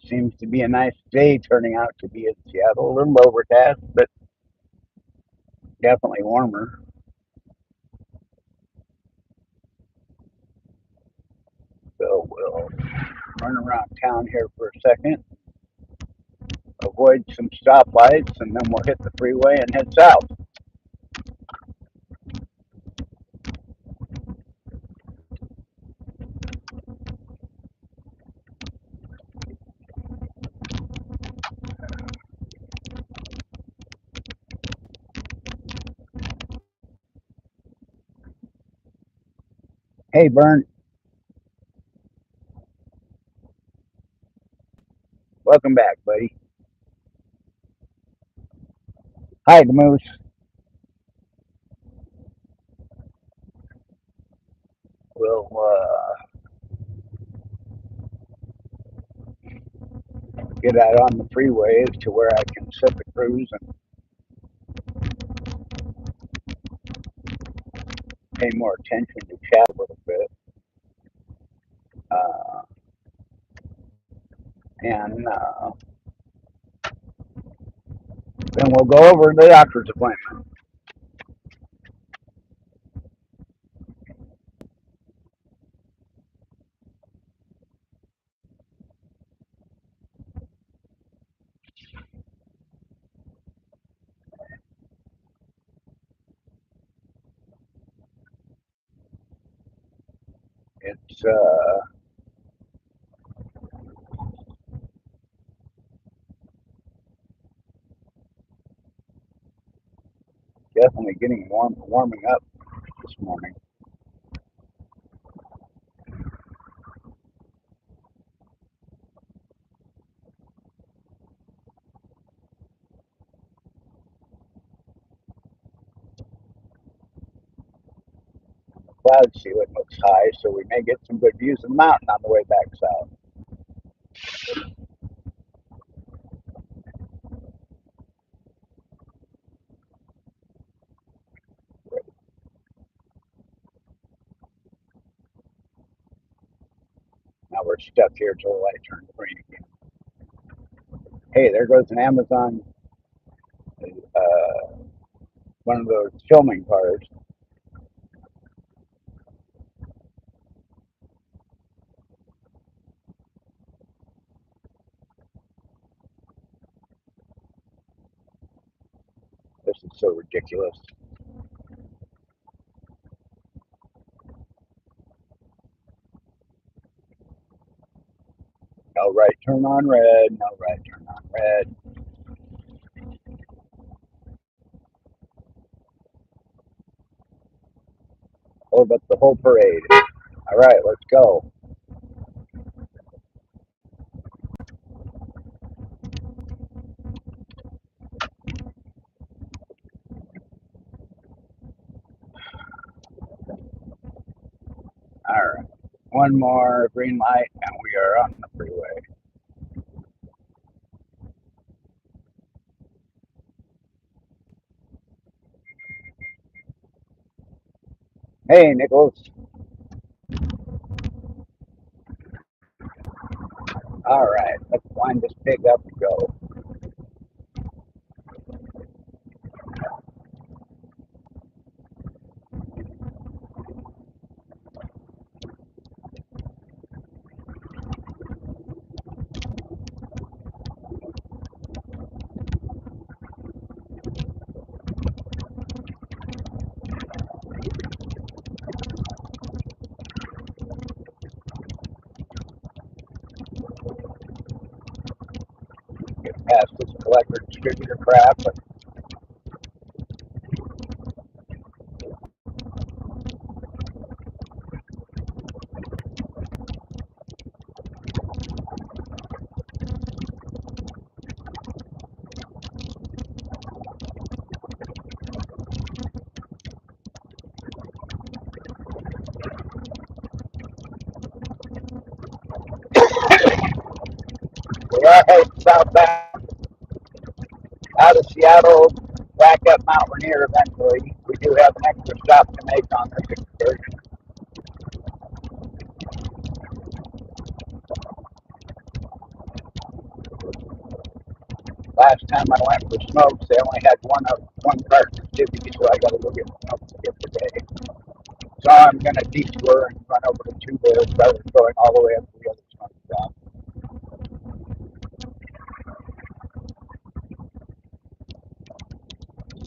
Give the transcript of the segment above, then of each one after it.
Seems to be a nice day turning out to be in Seattle. A little overcast, but definitely warmer. So we'll run around town here for a second, avoid some stoplights, and then we'll hit the freeway and head south. Hey, Bern, welcome back, buddy. Hi, the Moose. We'll get out on the freeways to where I can set the cruise and pay more attention to chat a little bit. Uh, and then we'll go over the doctor's appointment. It's definitely getting warming up this morning. Cloud ceiling looks high, so we may get some good views of the mountain on the way back south. Now we're stuck here till the light turns green again. Hey, there goes an Amazon, uh, one of those filming cars. This is so ridiculous. No right turn on red, no right turn on red. Hold up the whole parade. All right, let's go. All right, one more green light, and we are on the freeway. Hey, Nichols. All right, let's wind this pig up and go. Get past this collector distributor crap. But we are heading southbound out of Seattle, back up Mount Rainier eventually. We do have an extra stop to make on this excursion. Last time I went for smokes, they only had one carton of Jiffy, so I got to go get smokes again today. So I'm going to detour and run over to Two Bears rather than going all the way up to the other smoke shop.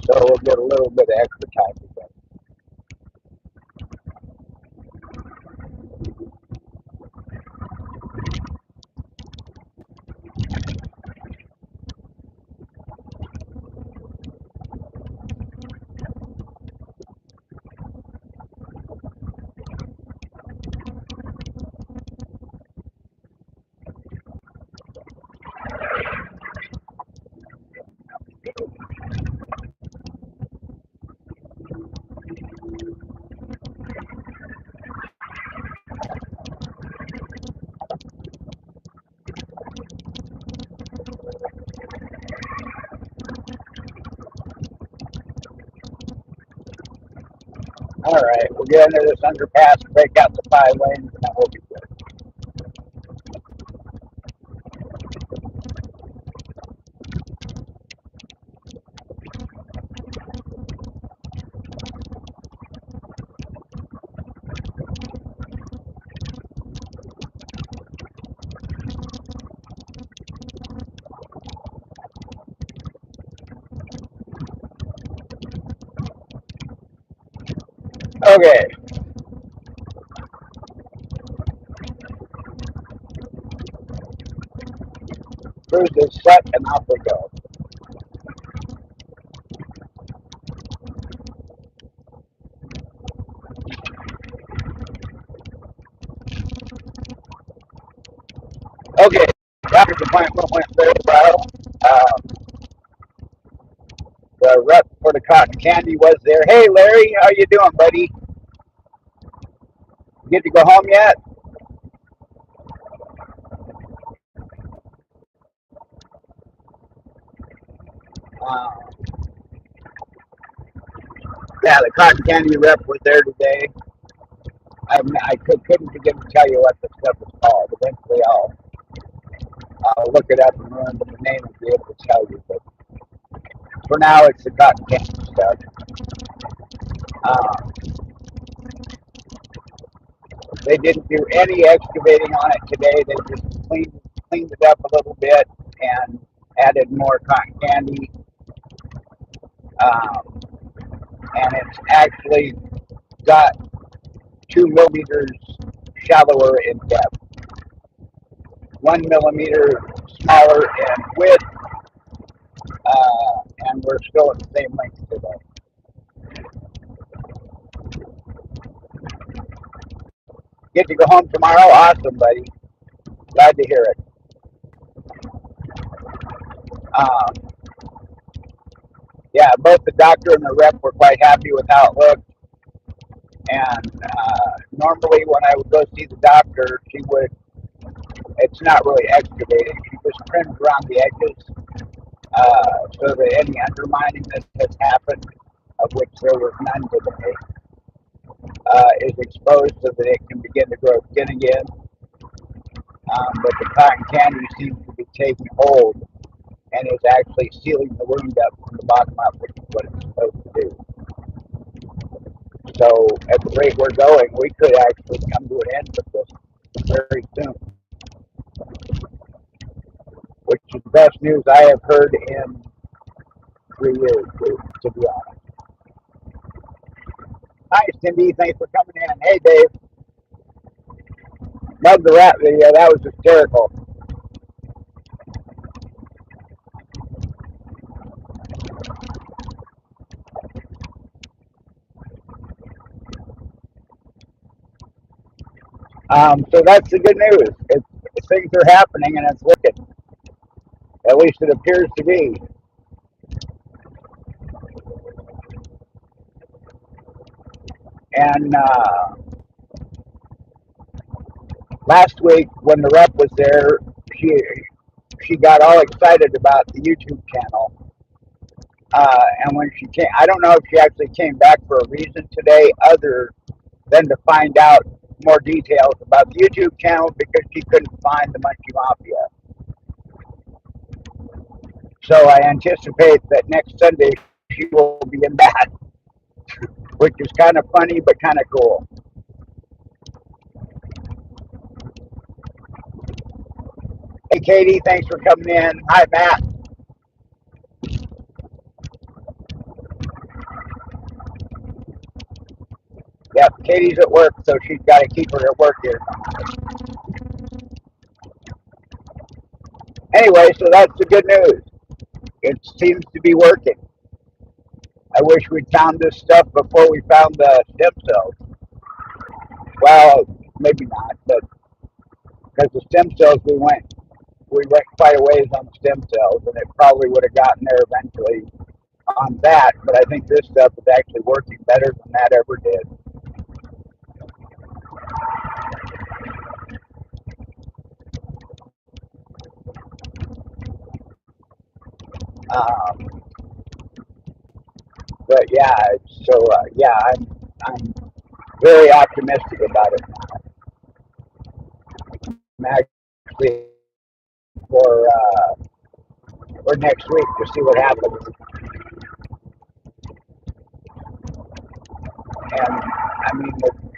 So we'll get a little bit of extra time together. All right, we'll get into this underpass and break out the 5 lanes, and then we'll be good. Okay, cruise is set, and off we go. Okay, doctor's appointment went very well. The rep for the cotton candy was there. Hey, Larry, how you doing, buddy? Get to go home yet? Uh, yeah, the cotton candy rep was there today. Couldn't begin to tell you what the stuff is called. Eventually, I'll look it up and remember the name and be able to tell you. But for now, it's the cotton candy stuff. Uh, they didn't do any excavating on it today. They just cleaned it up a little bit and added more cotton candy. Um, and it's actually got 2 millimeters shallower in depth, 1 millimeter smaller in width, and we're still at the same length today. Get to go home tomorrow? Awesome, buddy. Glad to hear it. Um, yeah, both the doctor and the rep were quite happy with how it looked. And normally, when I would go see the doctor, it's not really excavating. She just trims around the edges so that any undermining that has happened, of which there was none today, is exposed so that it can begin to grow skin again. But the cotton candy seems to be taking hold and is actually sealing the wound up from the bottom up, which is what it's supposed to do. So at the rate we're going, we could actually come to an end with this very soon, which is the best news I have heard in 3 years, to be honest. Hi, Cindy. Thanks for coming in. Hey, Dave. Love the rap video. That was hysterical. So that's the good news. Things are happening, and it's looking. At least it appears to be. And last week, when the rep was there, she got all excited about the YouTube channel. And when she came, I don't know if she actually came back for a reason today other than to find out more details about the YouTube channel because she couldn't find the Munchie Mafia. So I anticipate that next Sunday she will be in that, which is kind of funny but kind of cool. Hey, Katie, thanks for coming in. Hi, Matt. Yeah, Katie's at work, so she's got to keep her at work here. Anyway, so that's the good news. It seems to be working. I wish we'd found this stuff before we found the stem cells. Well, maybe not, but because the stem cells we went quite a ways on stem cells, and it probably would have gotten there eventually on that. But I think this stuff is actually working better than that ever did. Um, but yeah, so yeah, I'm very optimistic about it. I'm actually for next week to see what happens. And I mean,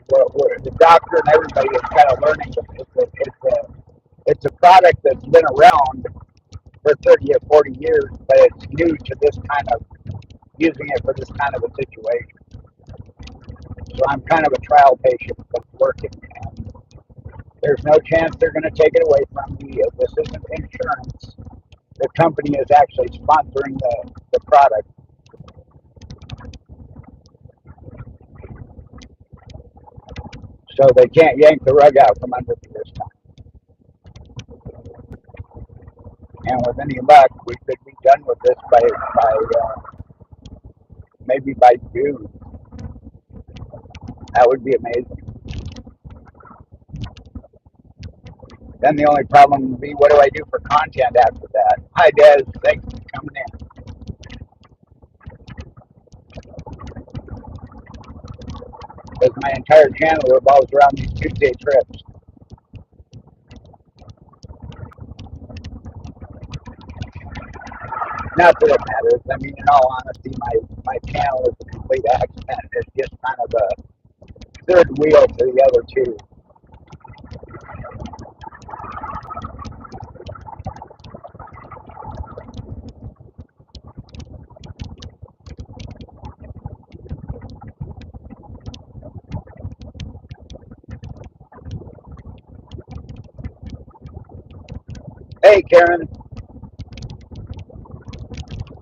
the doctor and everybody is kind of learning. It's a product that's been around for 30 or 40 years, but it's new to this kind of using it for this kind of a situation. So I'm kind of a trial patient, but it's working. And there's no chance they're going to take it away from me. This isn't insurance. The company is actually sponsoring the product, so they can't yank the rug out from under me this time. And with any luck, we could be done with this maybe by June. That would be amazing. Then the only problem would be, what do I do for content after that? Hi, Des. Thanks for coming in. Because my entire channel revolves around these Tuesday trips. Not that it matters. I mean, in all honesty, my channel is a complete accident. It's just kind of a third wheel to the other two. Hey, Karen.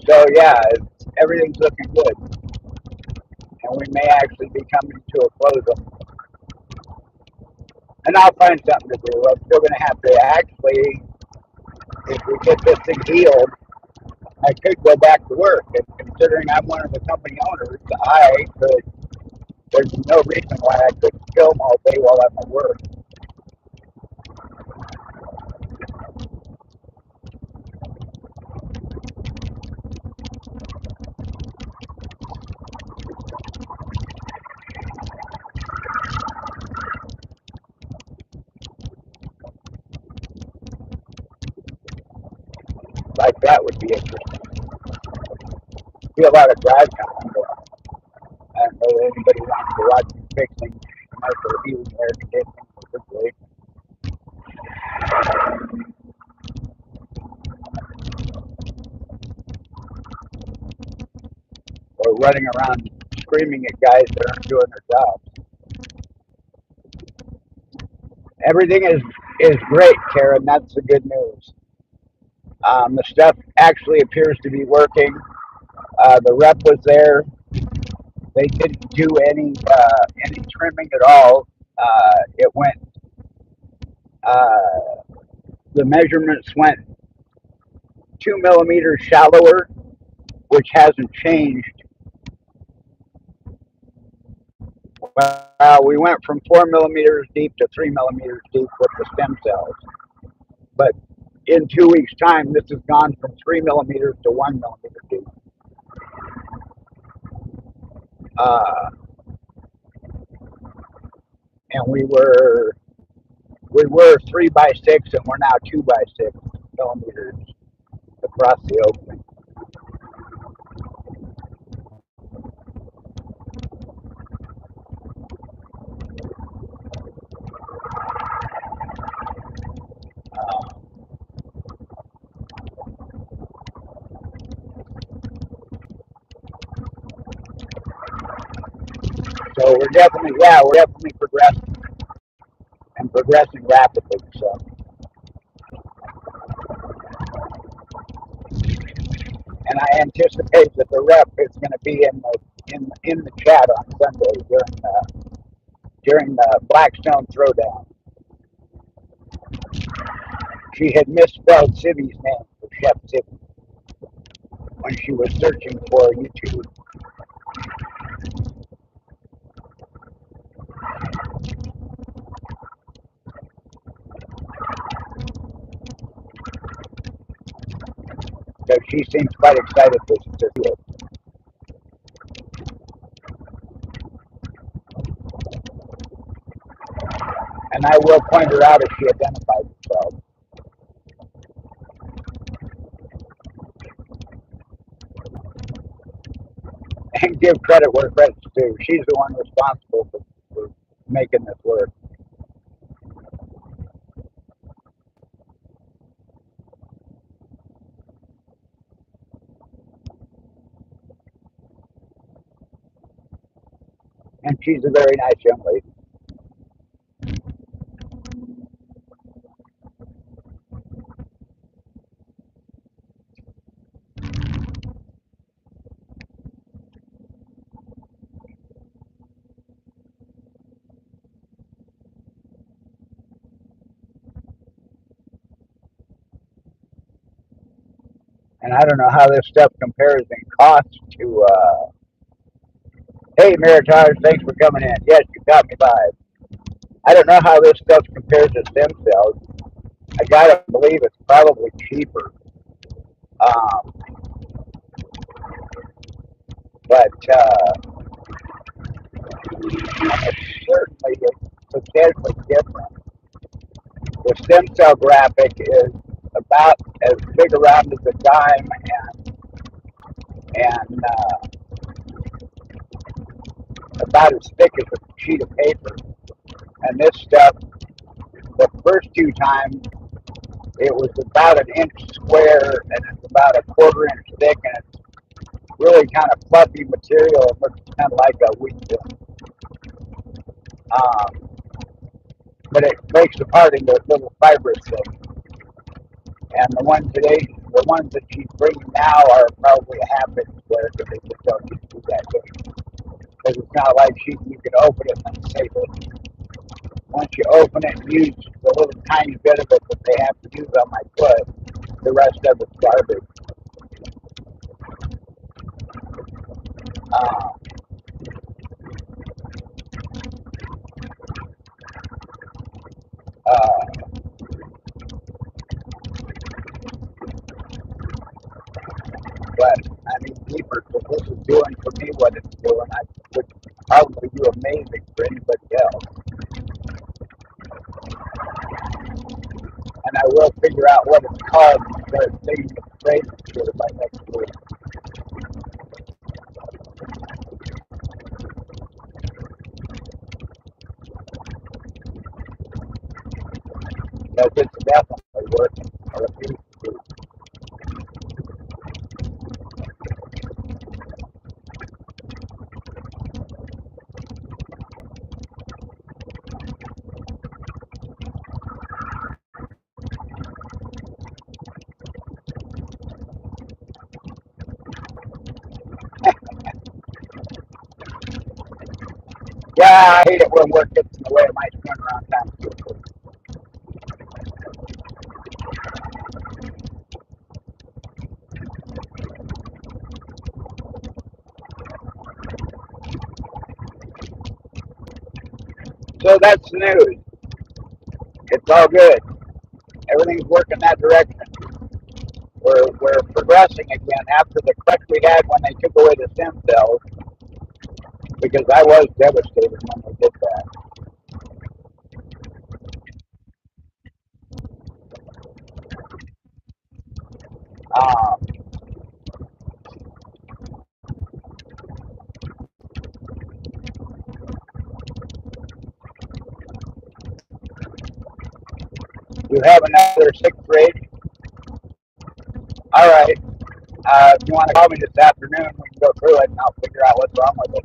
So yeah, everything's looking good, and we may actually be coming to a close. And I'll find something to do. I'm still going to have to actually, if we get this thing healed, I could go back to work. And considering I'm one of the company owners, I could. There's no reason why I couldn't film all day while I'm at work. Like that would be interesting. Be a lot of drive time. But I don't know that anybody wants to watch me fixing commercial heating air conditioning refrigeration. Or running around screaming at guys that aren't doing their jobs. Everything is great, Karen. That's the good news. The stuff actually appears to be working. The rep was there. They didn't do any trimming at all. It went. Uh, the measurements went 2 millimeters shallower, which hasn't changed. Well, we went from 4 millimeters deep to 3 millimeters deep with the stem cells. But in 2 weeks' time, this has gone from 3 millimeters to 1 millimeter deep. Uh, and we were 3 by 6, and we're now 2 by 6 millimeters across the opening. we're definitely progressing and progressing rapidly. So, and I anticipate that the rep is going to be in the chat on Sunday during the Blackstone Throwdown. She had misspelled Sibby's name for Chef Sibby when she was searching for YouTube. So she seems quite excited to do it. And I will point her out if she identifies herself. And give credit where credit's due. She's the one responsible for making this work. And she's a very nice young lady. And I don't know how this stuff compares in cost to, hey, Meritage, thanks for coming in. Yes, you got me by. I don't know how this stuff compares to stem cells. I gotta believe it's probably cheaper. Um, but it's certainly substantially different. The stem cell graphic is about as big around as a dime and about as thick as a sheet of paper. And this stuff, the first two times, it was about an inch square and it's about a quarter inch thick, and it's really kind of fluffy material. It looks kind of like a wheat film. But it breaks apart into little fibrous things. And the ones that she's bringing now are probably a half inch square, because they just don't need to do that big. Because it's not like you can open it and save it. Once you open it and use the little tiny bit of it that they have to use on my foot, the rest of it's garbage. Uh, uh, but I mean, deeper, if this is doing for me what it's doing, I would probably do amazing for anybody else. And I will figure out what it's called and start thinking of phrases to it by next week. Because it's definitely working. I refuse to. Yeah, I hate it when work gets in the way of my turnaround time. So that's the news. It's all good. Everything's working that direction. We're progressing again after the crutch we had when they took away the stem cells, because I was devastated when they did that. Um, you have another sixth grade? All right. If you want to call me this afternoon, we can go through it and I'll figure out what's wrong with it.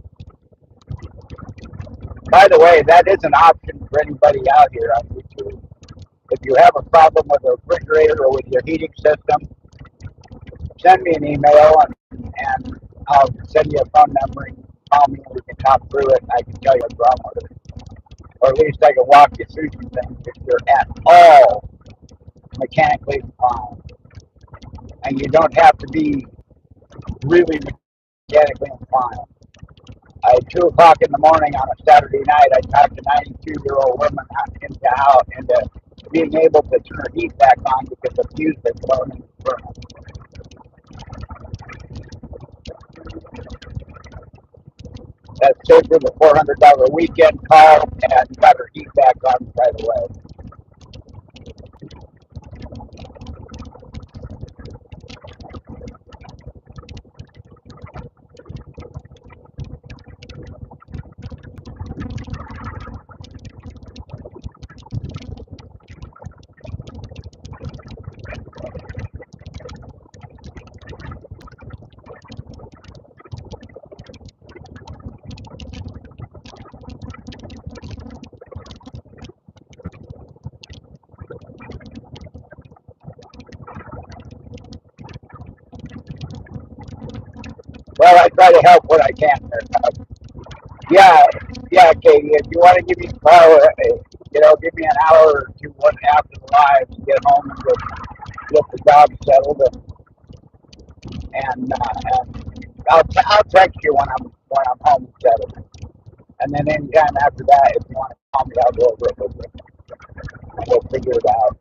By the way, that is an option for anybody out here on YouTube. If you have a problem with a refrigerator or with your heating system, send me an email and I'll send you a phone number and call me and we can talk through it and I can tell you what's wrong with it. Or at least I can walk you through some things if you're at all mechanically inclined. And you don't have to be really mechanically inclined. At 2 o'clock in the morning on a Saturday night, I talked a 92-year-old woman into being able to turn her heat back on because the fuse had blown in the furnace. That saved her the $400 weekend call and got her heat back on right away. Well, I try to help what I can there. Yeah, yeah, Katie. If you want to give me a call, give me an hour or two after the live to get home and get the dog settled, and I'll text you when I'm home and settled. And then anytime after that, if you want to call me, I'll go over it with you. And we'll figure it out.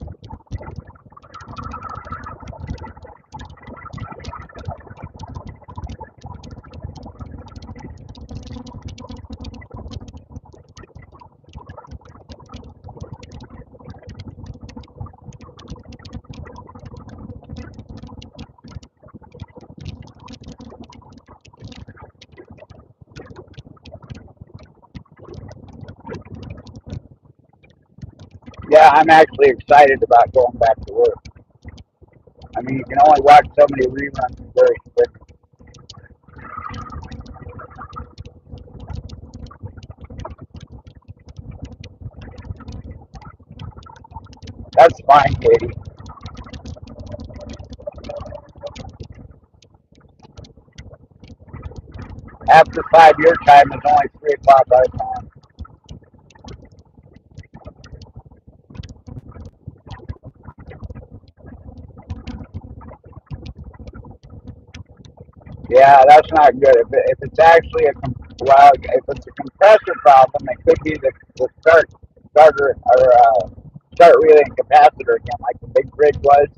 Yeah, I'm actually excited about going back to work. I mean, you can only watch so many reruns very quick. That's fine, Katie. After 5 year time, it's only 3 o'clock our time. Yeah, that's not good. If it's actually if it's a compressor problem, it could be the starter or start relay and capacitor again, like the big fridge was.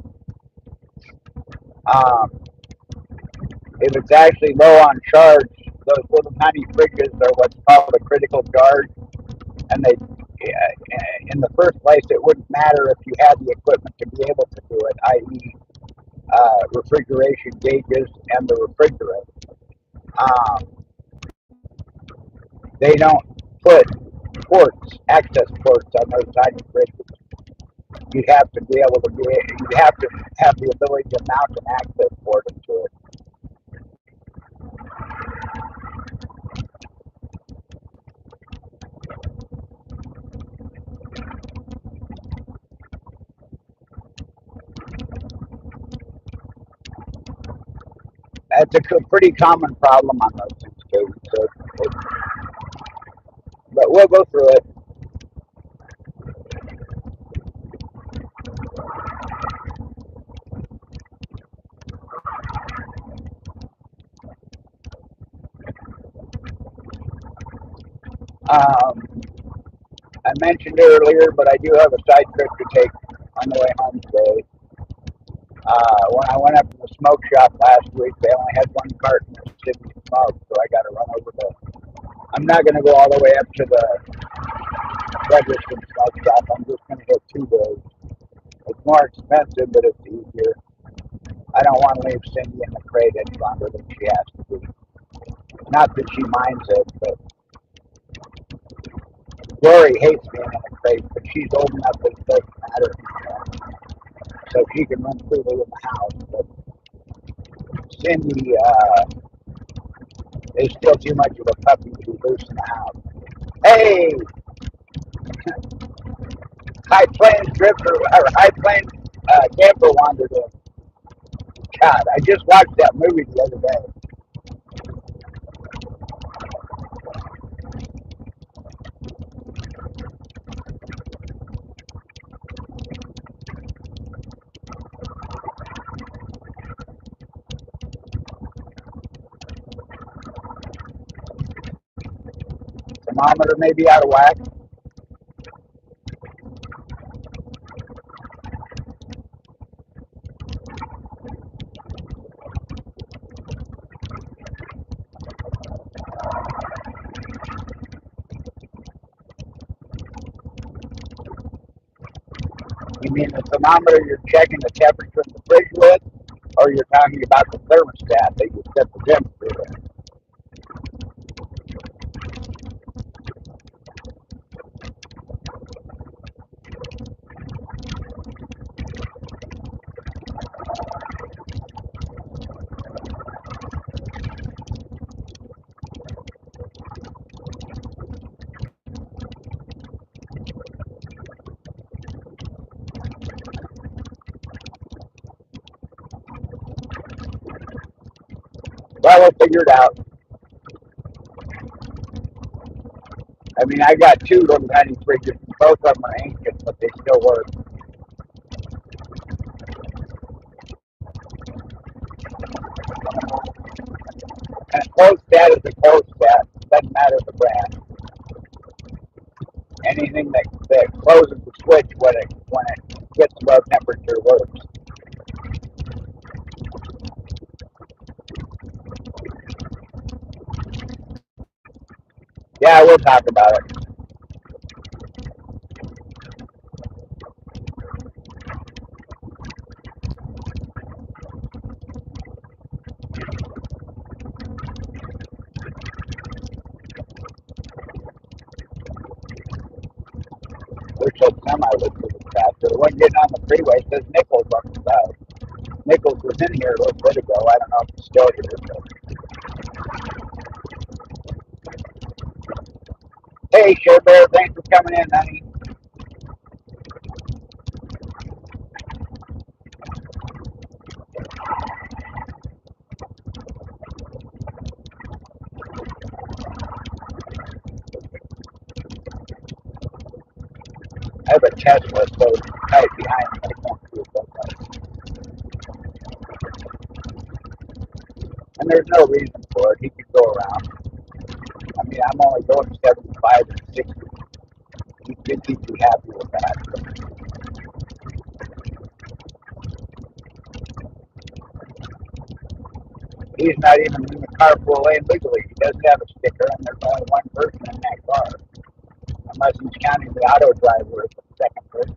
Um, if it's actually low on charge, those little tiny fridges are what's called a critical charge, and in the first place, it wouldn't matter if you had the equipment to be able to do it, i.e., refrigeration gauges and the refrigerant. Um, they don't put access ports on those tiny fridges. You have to be able to you have to have the ability to mount an access port into it. That's a pretty common problem on those things, too. But we'll go through it. Um, I mentioned earlier, but I do have a side trip to take on the way home today. When I went up to the smoke shop last week, they only had one carton of Sydney smoke, so I got to run over to. I'm not going to go all the way up to the Frederickson smoke shop. I'm just going to hit 2 days. It's more expensive, but it's easier. I don't want to leave Cindy in the crate any longer than she has to be. Not that she minds it, but Lori hates being in the crate, but she's old enough that it doesn't matter anymore. So she can run freely in the house. But Cindy is still too much of a puppy to be loose in the house. Hey, High Plains Drifter or High Plains Camper Wanderer. God, I just watched that movie the other day. Thermometer may be out of whack. You mean the thermometer you're checking the temperature in the fridge with, or you're talking about the thermostat that you set the temperature in? Well, we'll figure it out. I mean, I got two little tiny fridges. Both of them are ancient, but they still work. And a closed stat is a closed stat. Doesn't matter the brand. Anything that closes the switch when it gets above temperature works. Yeah, we'll talk about it. Wish those semi would move faster. The one getting on the freeway says Nichols on the side. Nichols was in here a little bit ago. I don't know if he's still here. But... Hey, Share Bear, thanks for coming in, honey. I have a Tesla, so it's right behind me. I can't see it that way. And there's no reason for it. He could go around. I mean, I'm only going 75 and 60. He should be happy with that. He's not even in the carpool lane legally. He doesn't have a sticker, and there's only one person in that car, unless he's counting the auto driver as the second person,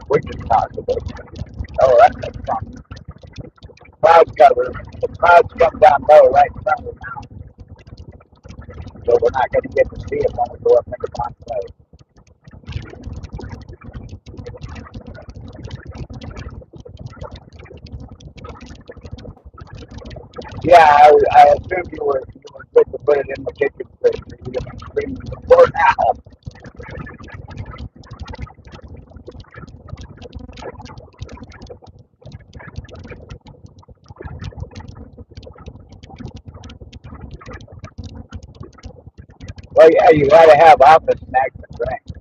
which is possible. Oh, that's fun. Clouds cover. The clouds come down low right in front of the mountain, so we're not going to get to see it when we go up into Monterey. Yeah, I assumed you were good to put it in the kitchen fridge. You've been screaming before now. Well, yeah, you got to have office snacks and drinks.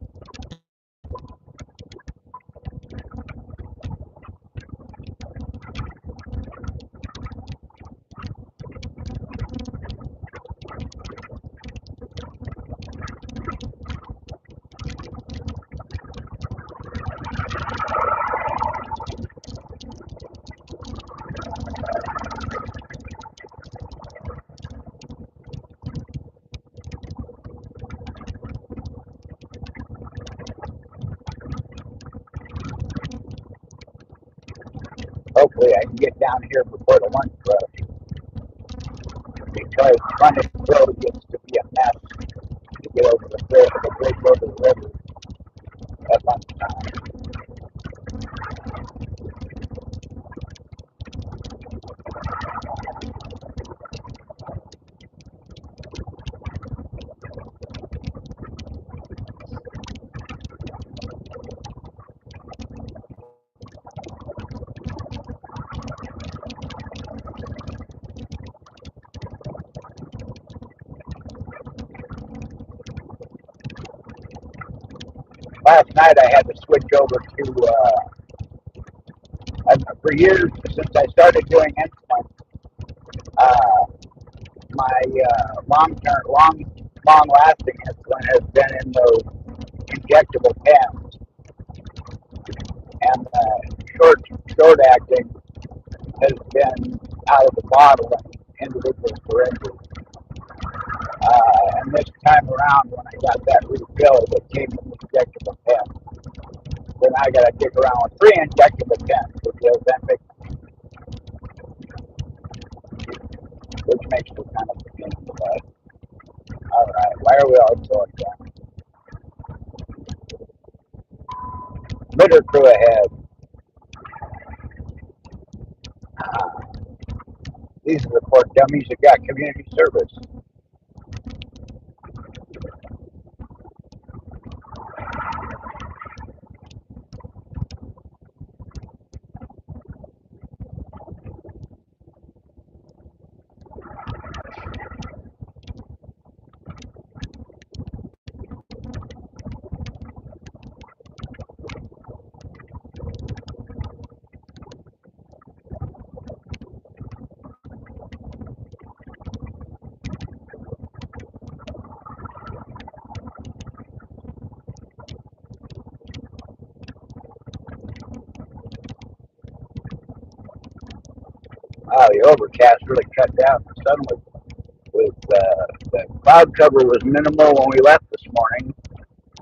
Hopefully, I can get down here before the lunch rush, because Frontage Road gets to be a mess to get over the bridge over the river at lunchtime. last night I had to switch over to, for years since I started doing insulin, uh, my long-lasting insulin has been in those injectable pens, and short-acting has been out of the bottle and individual syringes. And this time around, when I got that refilled, it came in injectable pen. Then I got to dig around with 3 injectable pens with the Ozempic, which makes it kind of a pain in the butt. All right, why are we all going down? Litter crew ahead. These are the poor dummies that got community service. Wow, the overcast really cut down. The sun the cloud cover was minimal when we left this morning,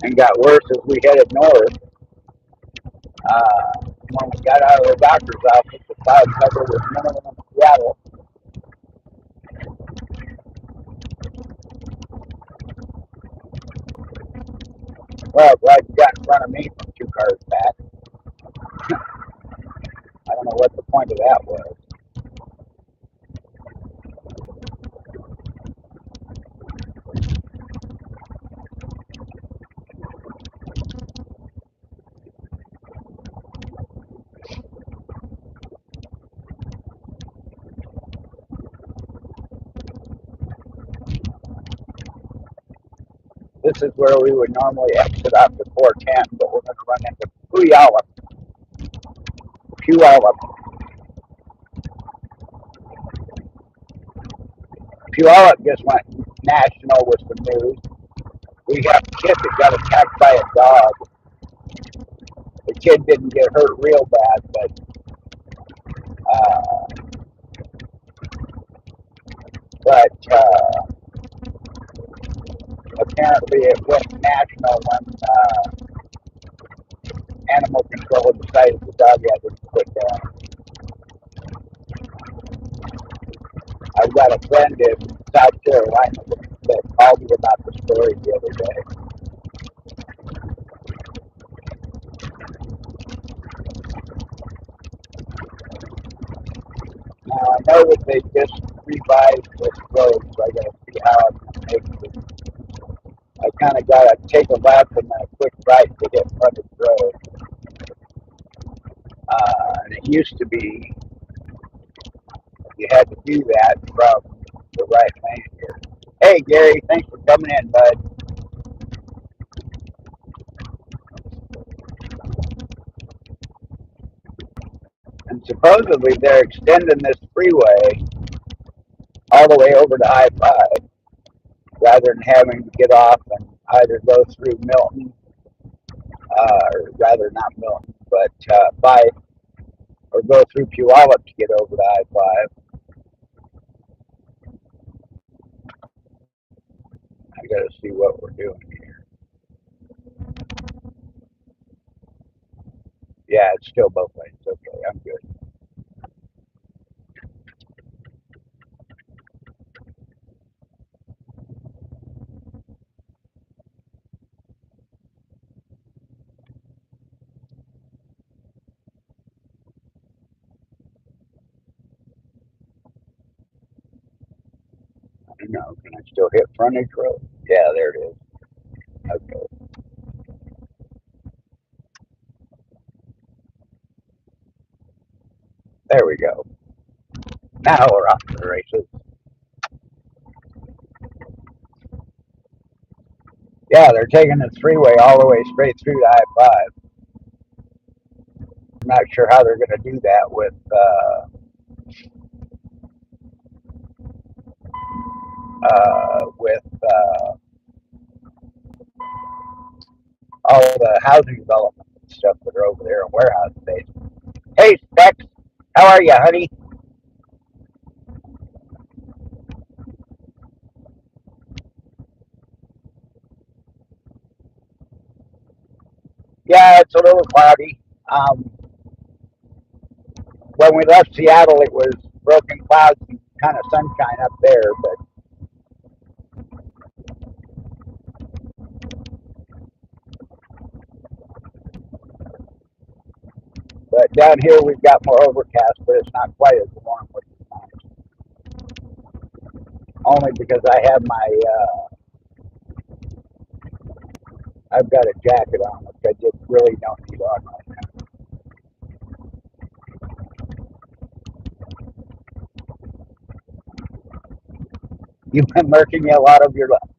and got worse as we headed north. When we got out of the doctor's office, the cloud cover was minimal in Seattle. Well, glad you got in front of me from 2 cars back. I don't know what the point of that was. This is where we would normally exit off the 410, but we're going to run into Puyallup. Puyallup just went national with some news. We have a kid that got attacked by a dog. The kid didn't get hurt real bad, but apparently it went national when animal control decided the dog had to be put down. I've got a friend in South Carolina that called me about the story the other day. Now I know that they just revised this road, so I got to see how I'm going to make it. I kind of got to take a left and then a quick right to get frontage road. And it used to be you had to do that from the right lane here. Hey Gary, thanks for coming in, bud. And supposedly they're extending this freeway all the way over to I-5 rather than having to get off and either go through Milton, or rather not Milton, but or go through Puyallup to get over to I-5. I got to see what we're doing here. Yeah, it's still both lanes. Okay, I'm good. I don't know. Can I still hit frontage road? Yeah, there it is. Okay. There we go. Now we're off to the races. Yeah, they're taking this freeway all the way straight through to I-5. I'm not sure how they're going to do that with all the housing development and stuff that are over there in warehouse space. Hey, Specs, how are you, honey? Yeah, it's a little cloudy. Um, when we left Seattle, it was broken clouds and kind of sunshine up there, but down here we've got more overcast, but it's not quite as warm, which is nice. Only because I've got a jacket on, which I just really don't need on right now. You've been lurking a lot of your life.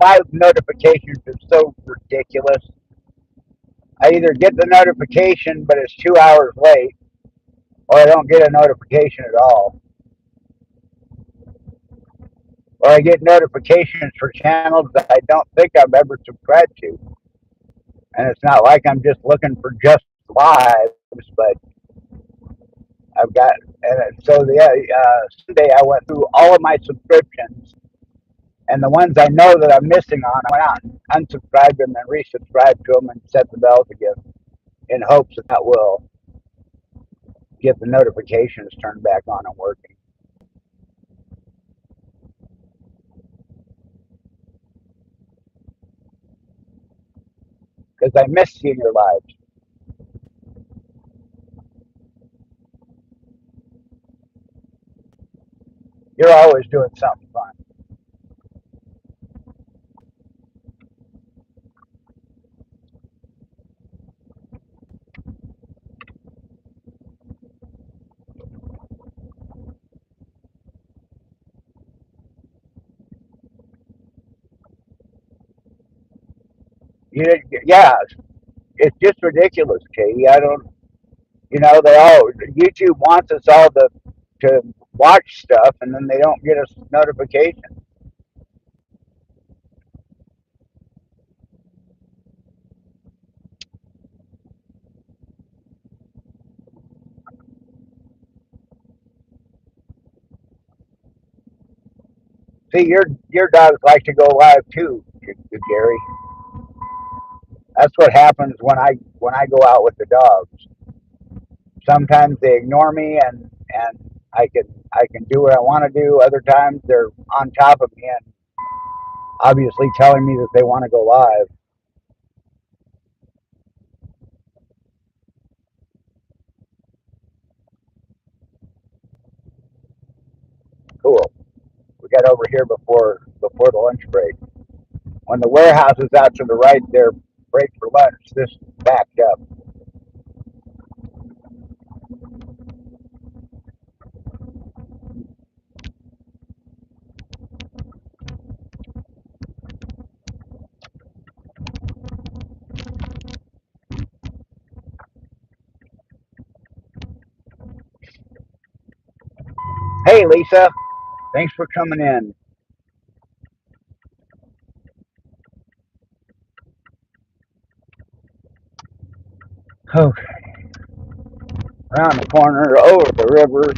My notifications are so ridiculous. I either get the notification, but it's 2 hours late, or I don't get a notification at all. Or I get notifications for channels that I don't think I've ever subscribed to. And it's not like I'm just looking for just lives, but I've got, and so Sunday I went through all of my subscriptions, and the ones I know that I'm missing on, I went out and unsubscribed them and resubscribed to them and set the bells again in hopes that that will get the notifications turned back on and working. Because I miss seeing your lives. You're always doing something fun. Yeah, it's just ridiculous, Katie. I don't, they all YouTube wants us all to watch stuff, and then they don't get us notifications. See, your dogs like to go live too, Gary. That's what happens when I go out with the dogs. Sometimes they ignore me, and I can do what I want to do. Other times they're on top of me and obviously telling me that they want to go live. Cool. We got over here before the lunch break. When the warehouse is out to the right, their break for lunch. This backed up. Hey, Lisa. Thanks for coming in. Okay, around the corner, over the river.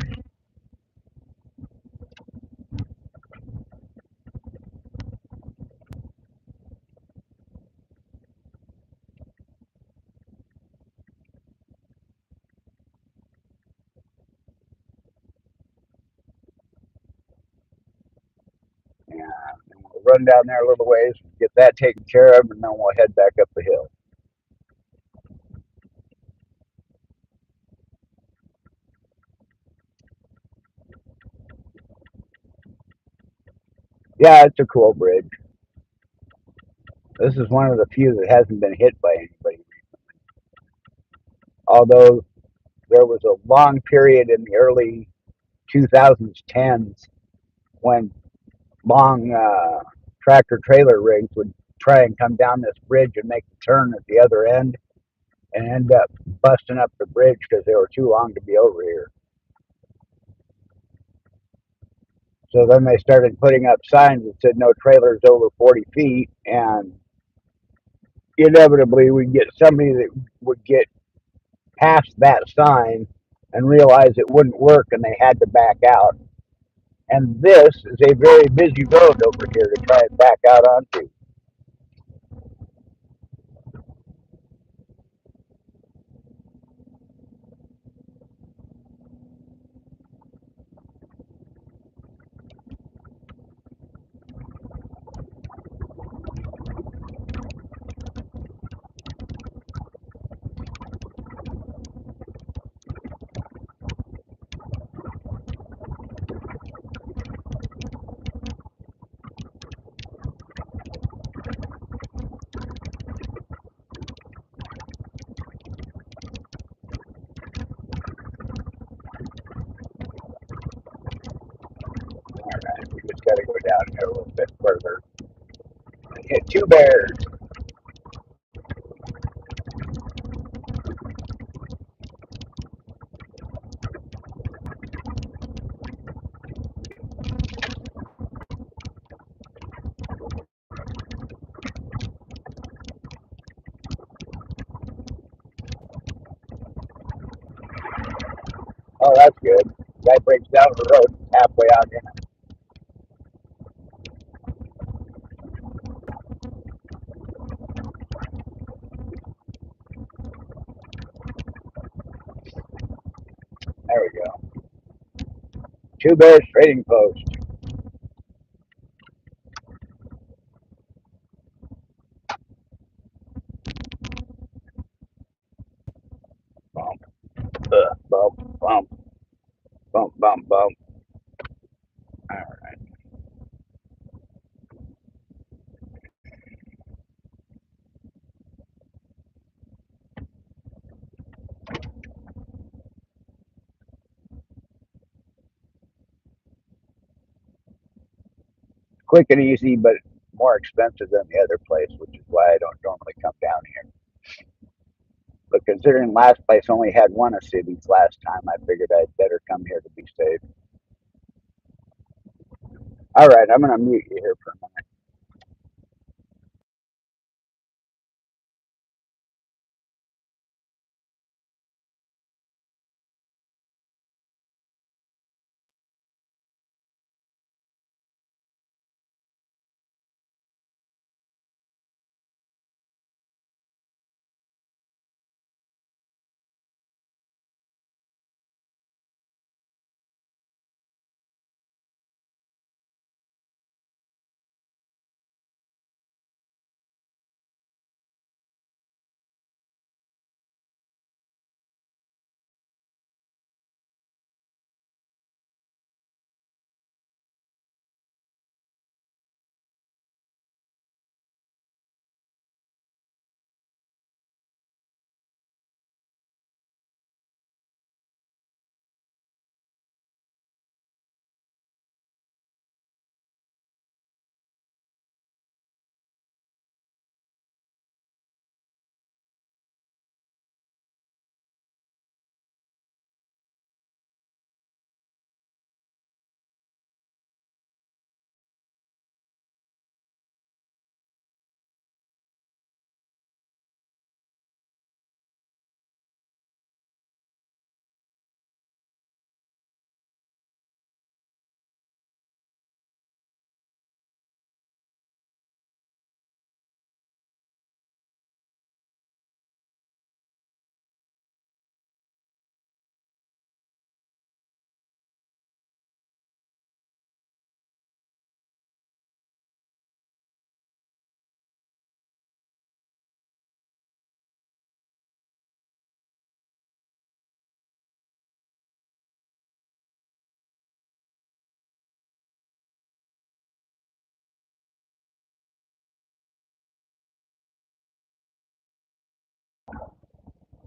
And we'll run down there a little ways, get that taken care of, and then we'll head back up the hill. Yeah, it's a cool bridge. This is one of the few that hasn't been hit by anybody. Although there was a long period in the early 2010s when long tractor trailer rigs would try and come down this bridge and make the turn at the other end and end up busting up the bridge because they were too long to be over here. So then they started putting up signs that said no trailers over 40 feet, and inevitably we'd get somebody that would get past that sign and realize it wouldn't work and they had to back out. And this is a very busy road over here to try and back out onto. All right, we just got to go down here a little bit further and hit two bears. Oh, that's good. Guy breaks down the road halfway out in. There we go. Two Bears Trading Post. Bump, bump, bump, bump, bump, bump. All right. Quick and easy, but more expensive than the other place, which is why I don't normally come down here. But considering last place only had one of cities last time, I figured I'd better come here to be safe. All right, I'm going to mute you here for a minute.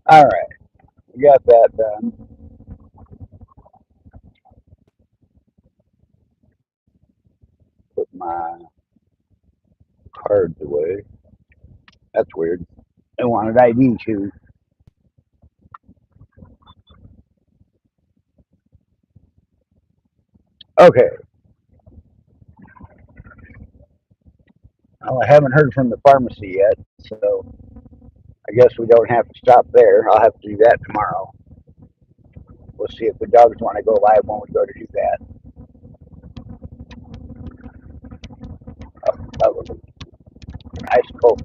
All right, we got that done. Put my Cards away. That's weird. They wanted ID too. Okay. Well, I haven't heard from the pharmacy yet, so I guess we don't have to stop there. I'll have to do that tomorrow. We'll see if the dogs want to go live when we go to do that. Oh, that was a nice Coke.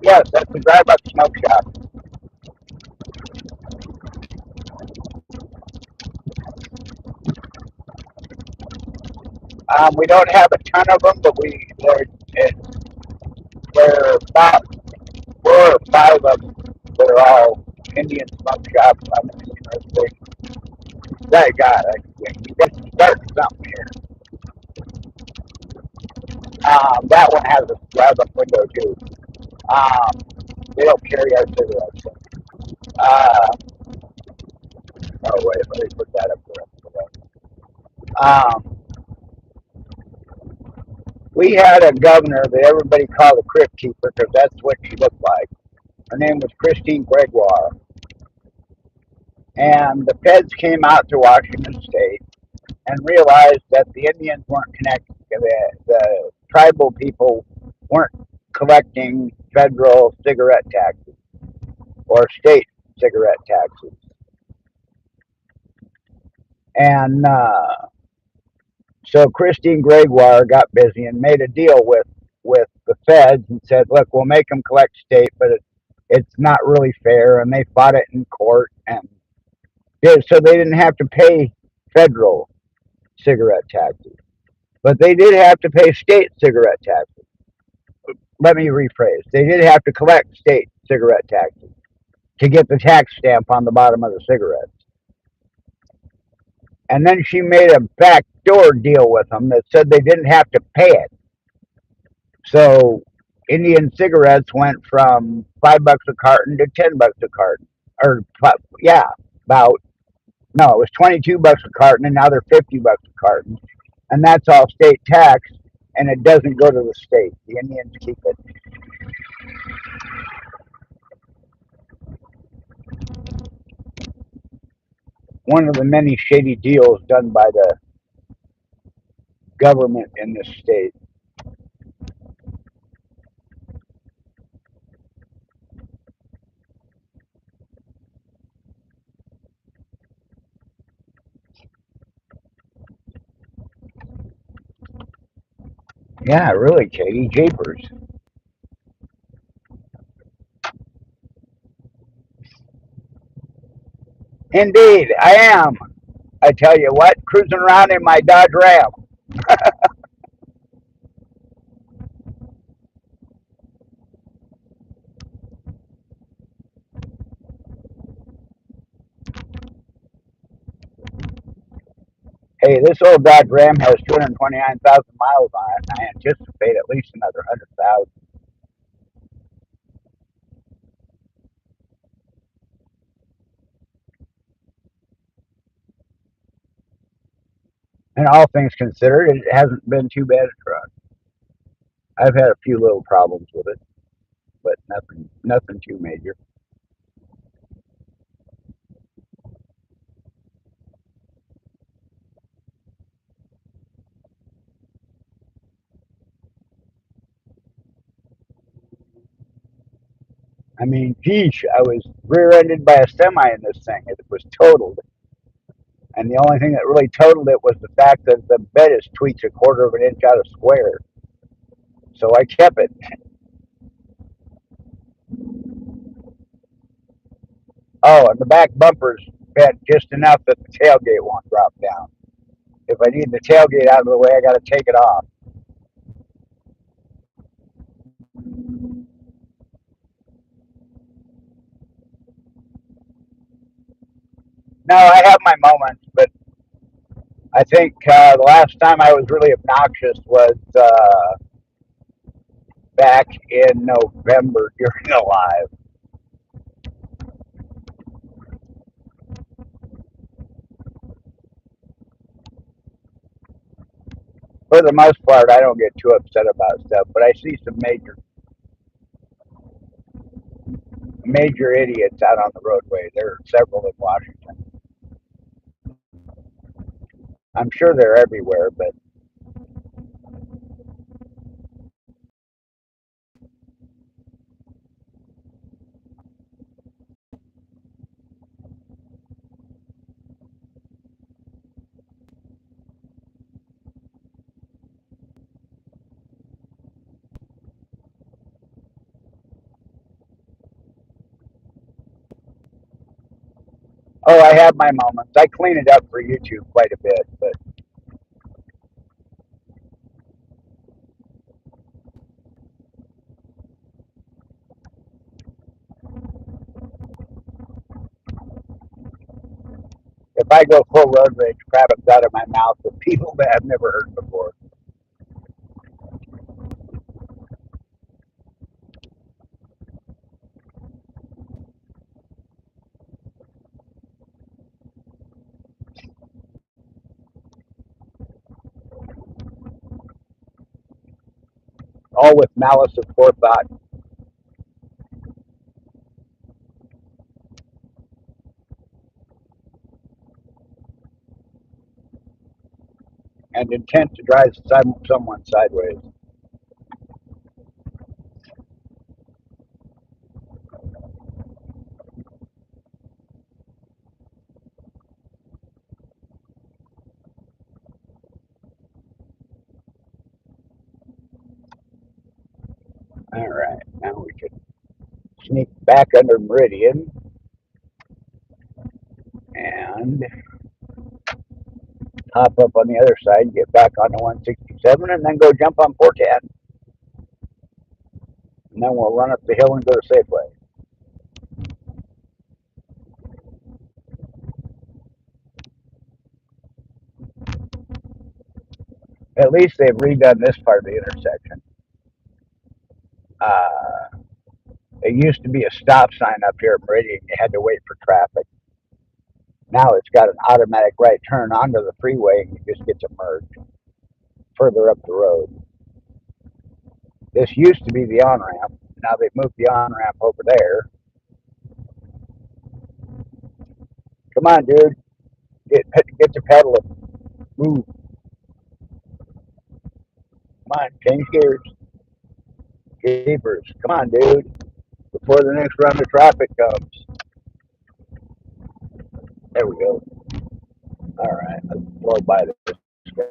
Yes, that's the Drive Up Smoke Shop. We don't have a ton of them, but we're about 4 or 5 of them that are all Indian smoke shops on the Indian reservation. Thank God, you got to start something here. That one has a drive up window too. Um, they don't carry our cigarettes. Uh, oh wait, let me put that up there. We had a governor that everybody called a crypt keeper because that's what she looked like. Her name was Christine Gregoire. And the feds came out to Washington State and realized that the Indians weren't connected. The tribal people weren't collecting federal cigarette taxes or state cigarette taxes. And so Christine Gregoire got busy and made a deal with the feds and said, "Look, we'll make them collect state, but it's not really fair." And they fought it in court, and so they didn't have to pay federal cigarette taxes, but they did have to pay state cigarette taxes. Let me rephrase: they did have to collect state cigarette taxes to get the tax stamp on the bottom of the cigarettes. And then she made a backdoor deal with them that said they didn't have to pay it. So Indian cigarettes went from $5 a carton to $10 a carton, or yeah, about no, it was $22 a carton, and now they're $50 a carton, and that's all state tax, and it doesn't go to the state. The Indians keep it. One of the many shady deals done by the government in this state. Yeah, really, Katie Japers. Indeed, I am. I tell you what, cruising around in my Dodge Ram. Hey, this old Dodge Ram has 229,000 miles on it, and I anticipate at least another 100,000. And all things considered, it hasn't been too bad a truck. I've had a few little problems with it, but nothing too major. I mean, geez, I was rear-ended by a semi in this thing. It was totaled, and the only thing that really totaled it was the fact that the bed is tweaked a quarter of an inch out of square. So I kept it. Oh, and the back bumper's bent just enough that the tailgate won't drop down. If I need the tailgate out of the way, I got to take it off. No, I have my moments, but I think the last time I was really obnoxious was back in November during a live. For the most part, I don't get too upset about stuff, but I see some major idiots out on the roadway. There are several in Washington. I'm sure they're everywhere, but oh, I have my moments. I clean it up for YouTube quite a bit, but if I go full road rage, crap comes out of my mouth with people that I've never heard before. All with malice of forethought and intent to drive someone sideways. All right, now we can sneak back under Meridian and hop up on the other side, get back onto 167, and then go jump on 410. And then we'll run up the hill and go to Safeway. At least they've redone this part of the intersection. Uh, it used to be a stop sign up here at Meridian. You had to wait for traffic. Now it's got an automatic right turn onto the freeway, and you just get to merge further up the road. This used to be the on ramp. Now they've moved the on ramp over there. Come on, dude. Get to pedaling. Move. Come on. Change gears. Keepers. Come on, dude. Before the next round of traffic comes. There we go. All right. Let's blow by this guy.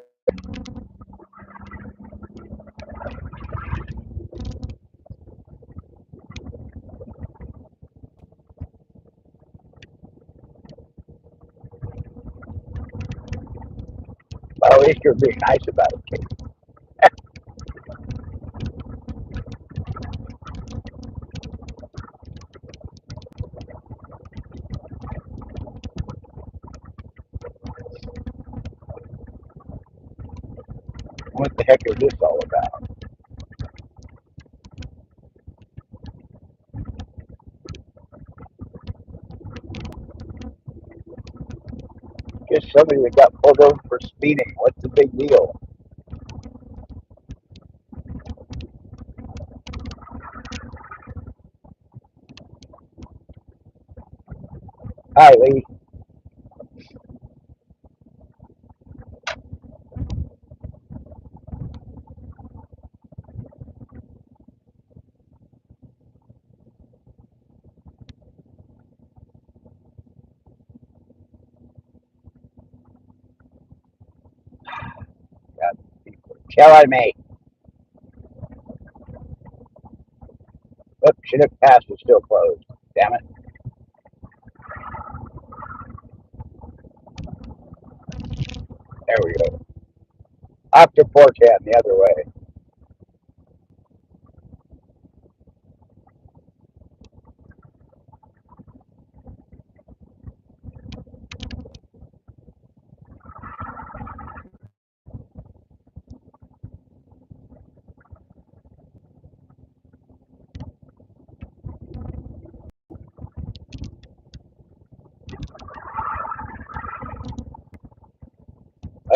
Well, at least you're being nice about it, Kate. What the heck is this all about? Just somebody that got pulled over for speeding. What's the big deal? Hi, Lee. God, people are killing me. Look, Chinook Pass is still closed. Damn it. There we go. Up to 410 the other way.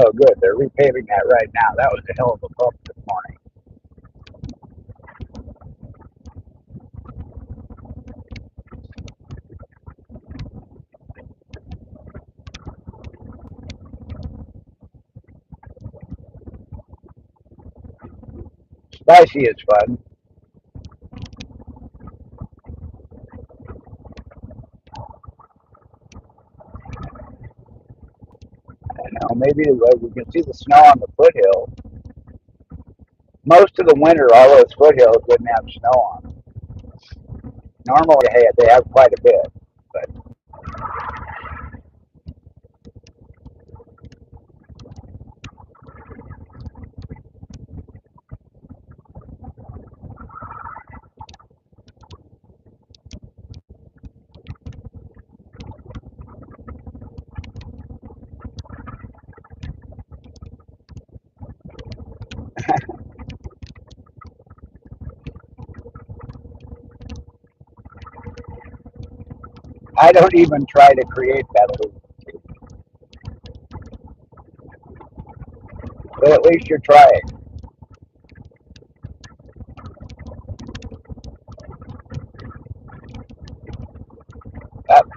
Oh, good. They're repaving that right now. That was a hell of a bump this morning. Spicy is fun. You know, maybe we can see the snow on the foothill. Most of the winter, all those foothills didn't have snow on them. Normally, hey, they have quite a bit, but I don't even try to create that loop. But at least you're trying.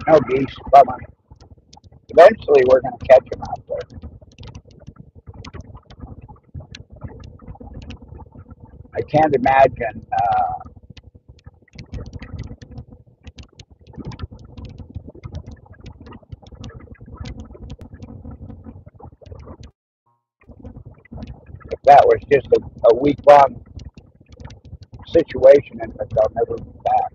No geese, bummer. Eventually, we're going to catch them out there. I can't imagine. If that was just a week long situation and that they'll never be back.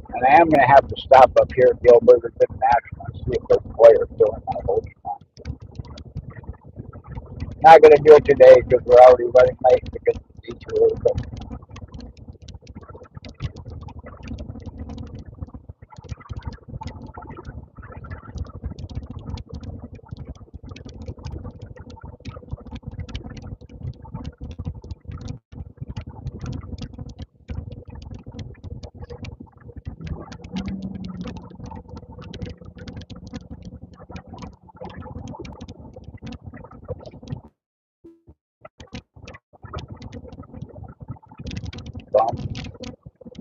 And I am going to have to stop up here at Gilbert International and see if those players still in my holding on. Not going to do it today because we're already running late because of the detour. But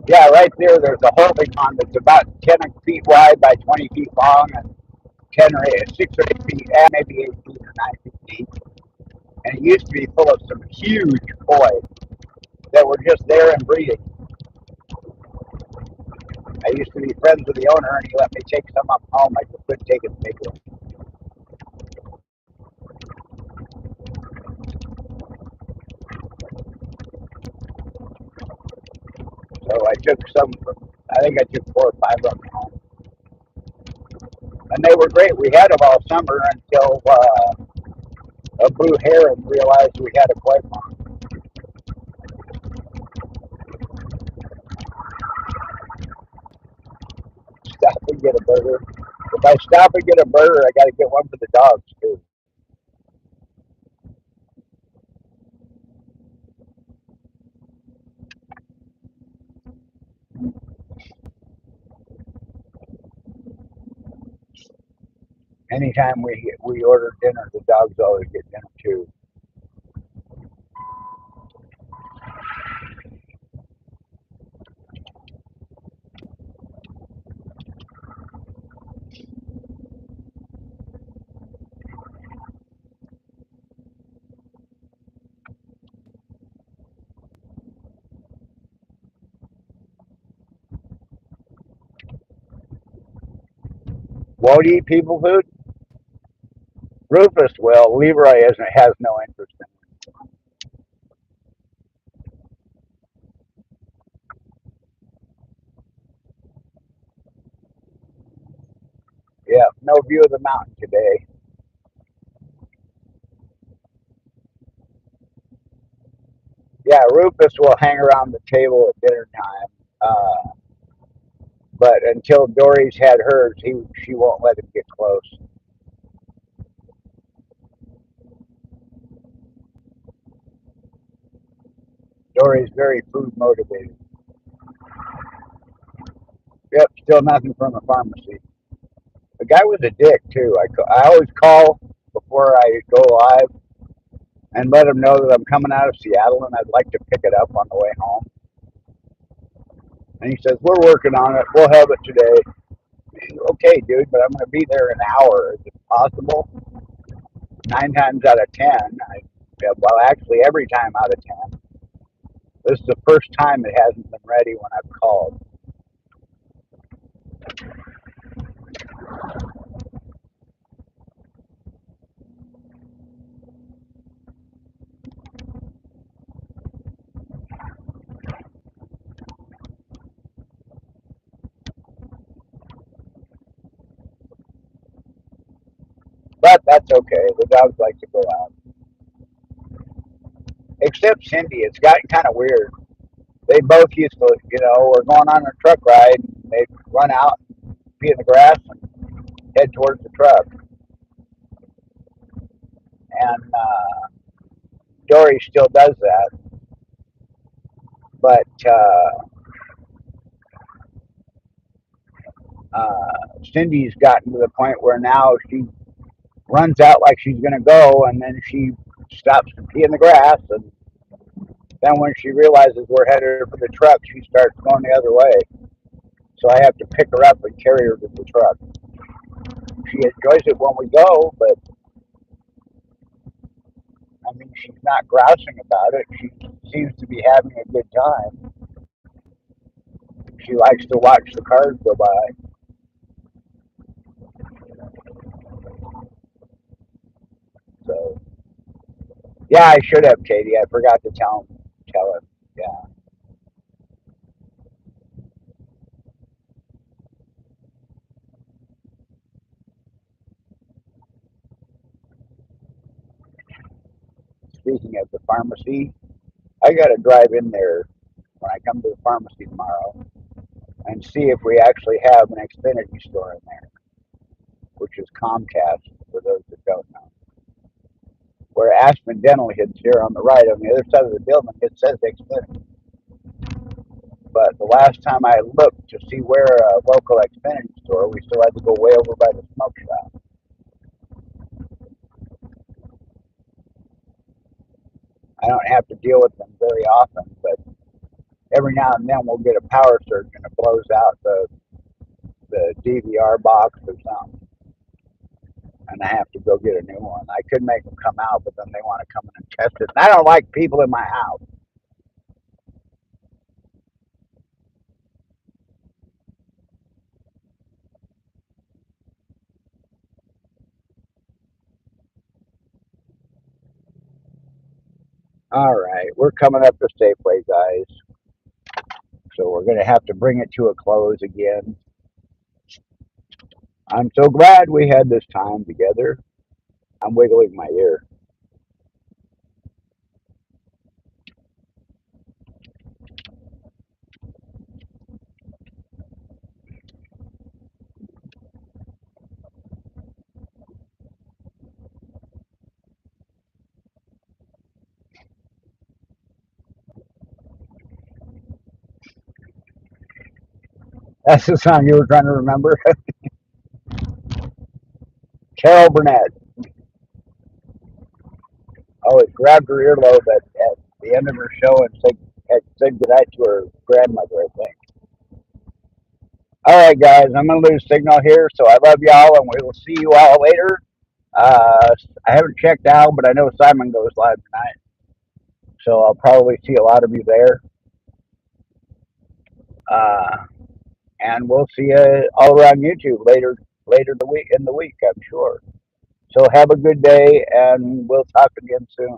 yeah, right there, there's a holding pond that's about 10 feet wide by 20 feet long and 10 or 8, 6 or 8 feet, maybe 8 feet or 9 feet deep. And it used to be full of some huge koi that were just there and breeding. I used to be friends with the owner, and he let me take some up home. I just couldn't take it big one. So I took some. I think I took 4 or 5 of them home, and they were great. We had them all summer until a blue heron realized we had a koi pond. Stop and get a burger. If I stop and get a burger, I got to get one for the dogs too. Anytime we order dinner, the dogs always get dinner too. Won't eat people food. Rufus will. Leroy has no interest in it. Yeah, no view of the mountain today. Yeah, Rufus will hang around the table at dinner time. But until Dory's had hers, she won't let him get close. Dory's very food motivated. Yep, still nothing from the pharmacy. The guy was a dick too. I always call before I go live and let him know that I'm coming out of Seattle and I'd like to pick it up on the way home. And he says, "We're working on it. We'll have it today." Okay, dude, but I'm going to be there in an hour. Is it possible? 9 times out of 10, well, actually, every time out of 10, this is the first time it hasn't been ready when I've called. But that's okay. The dogs like to go out. Except Cindy. It's gotten kind of weird. They both used to, we're going on a truck ride. And they'd run out, pee in the grass, and head towards the truck. And Dory still does that. But Cindy's gotten to the point where now she runs out like she's going to go, and then she stops to pee in the grass. And then when she realizes we're headed for the truck, she starts going the other way. So I have to pick her up and carry her to the truck. She enjoys it when we go, but I mean, she's not grousing about it. She seems to be having a good time. She likes to watch the cars go by. So, yeah, I should have, Katie. I forgot to tell him. Yeah. Speaking of the pharmacy, I got to drive in there when I come to the pharmacy tomorrow and see if we actually have an Xfinity store in there, which is Comcast, for those that don't know. Where Aspen Dental hits here on the right, on the other side of the building, it says Xfinity. But the last time I looked to see where a local Xfinity store, we still had to go way over by the smoke shop. I don't have to deal with them very often, but every now and then we'll get a power surge and it blows out the DVR box or something. And I have to go get a new one. I could make them come out, but then they want to come in and test it. And I don't like people in my house. All right, we're coming up to Safeway, guys. So we're going to have to bring it to a close again. I'm so glad we had this time together. I'm wiggling my ear. That's the song you were trying to remember. Carol Burnett. Oh, it grabbed her earlobe at the end of her show and said goodnight to her grandmother, I think. All right, guys, I'm going to lose signal here, so I love y'all, and we will see you all later. I haven't checked out, but I know Simon goes live tonight, so I'll probably see a lot of you there. Uh, and we'll see you all around YouTube later the week, I'm sure. So have a good day, and we'll talk again soon.